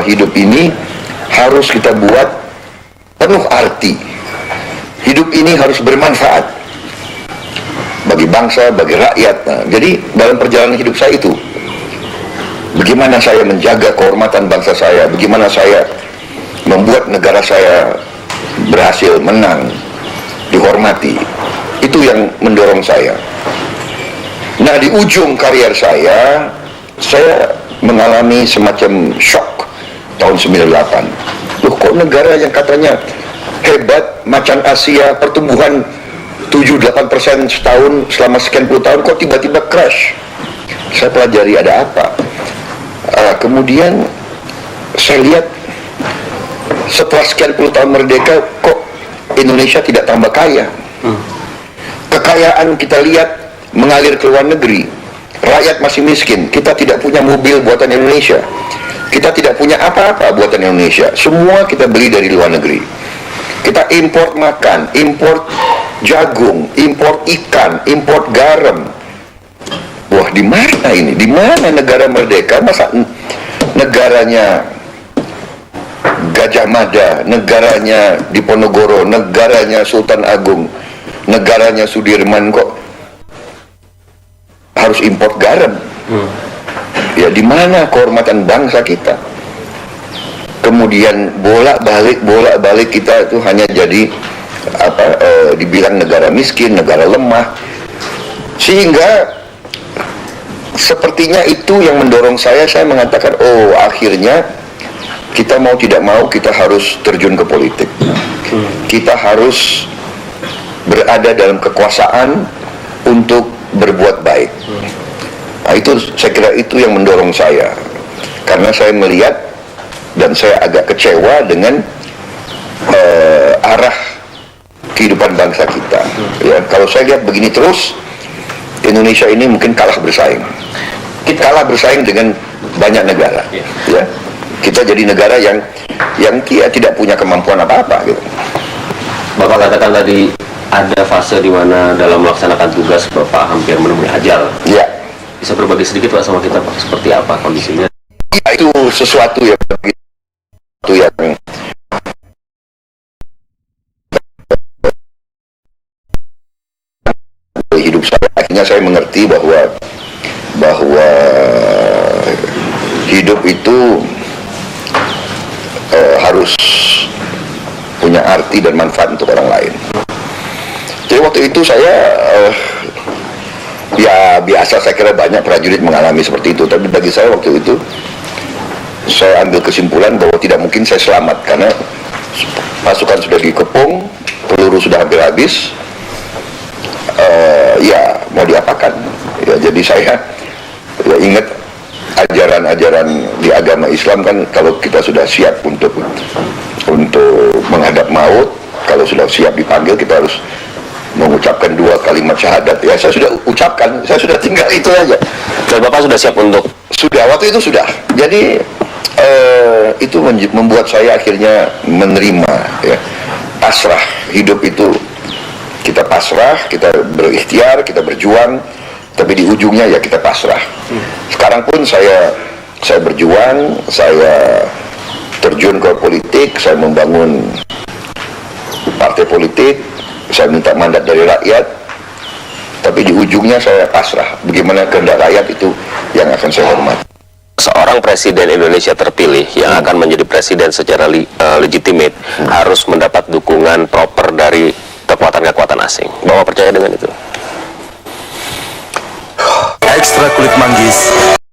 hidup ini harus kita buat penuh arti. Hidup ini harus bermanfaat bagi bangsa, bagi rakyat. Nah, jadi dalam perjalanan hidup saya itu, bagaimana saya menjaga kehormatan bangsa saya, bagaimana saya membuat negara saya berhasil menang, dihormati. Itu yang mendorong saya. Nah, di ujung karier saya mengalami semacam shock tahun 98. Loh, kok negara yang katanya hebat, macan Asia, pertumbuhan 7-8% setahun selama sekian puluh tahun, kok tiba-tiba crash? Saya pelajari ada apa. Kemudian saya lihat setelah sekian puluh tahun merdeka, kok Indonesia tidak tambah kaya. Kekayaan kita lihat mengalir ke luar negeri. Rakyat masih miskin. Kita tidak punya mobil buatan Indonesia. Kita tidak punya apa-apa buatan Indonesia. Semua kita beli dari luar negeri. Kita import makan, import jagung, import ikan, import garam. Wah, di mana ini? Di mana negara merdeka? Masa negaranya Gajah Mada, negaranya Diponegoro, negaranya Sultan Agung, negaranya Sudirman, kok harus import garam? Ya, di mana kehormatan bangsa kita? Kemudian bolak-balik kita itu hanya jadi dibilang negara miskin, negara lemah, sehingga sepertinya itu yang mendorong saya mengatakan, oh, akhirnya kita mau tidak mau kita harus terjun ke politik. Kita harus berada dalam kekuasaan untuk berbuat baik. Nah, itu saya kira itu yang mendorong saya, karena saya melihat dan saya agak kecewa dengan arah kehidupan bangsa kita. Ya, kalau saya lihat begini terus, Indonesia ini mungkin kalah bersaing. Kita kalah bersaing dengan banyak negara. Ya, kita jadi negara yang tidak punya kemampuan apa-apa. Gitu. Bapak katakan tadi ada fase di mana dalam melaksanakan tugas Bapak hampir menemui ajal. Ya. Bisa berbagi sedikit Pak sama kita Pak, seperti apa kondisinya? Ya, itu sesuatu yang hidup saya. Akhirnya saya mengerti bahwa hidup itu harus punya arti dan manfaat untuk orang lain. Jadi waktu itu saya ya biasa, saya kira banyak prajurit mengalami seperti itu, tapi bagi saya waktu itu saya ambil kesimpulan bahwa tidak mungkin saya selamat, karena pasukan sudah dikepung, peluru sudah hampir habis. Ya mau diapakan ya, jadi saya ingat ajaran-ajaran di agama Islam kan, kalau kita sudah siap untuk menghadap maut, kalau sudah siap dipanggil, kita harus mengucapkan 2 kalimat syahadat. Ya, saya sudah ucapkan, saya sudah tinggal itu aja. Dan Bapak sudah siap untuk? Sudah, waktu itu sudah. Jadi itu membuat saya akhirnya menerima, ya, pasrah. Hidup itu kita pasrah, kita berikhtiar, kita berjuang, tapi di ujungnya ya kita pasrah. Sekarang pun saya berjuang, saya terjun ke politik, saya membangun partai politik, saya minta mandat dari rakyat, tapi di ujungnya saya pasrah. Bagaimana kehendak rakyat itu yang akan saya hormati. Seorang presiden Indonesia terpilih yang akan menjadi presiden secara legitimate harus mendapat dukungan proper dari kekuatan-kekuatan asing. Bapak percaya dengan itu? Ekstra kulit manggis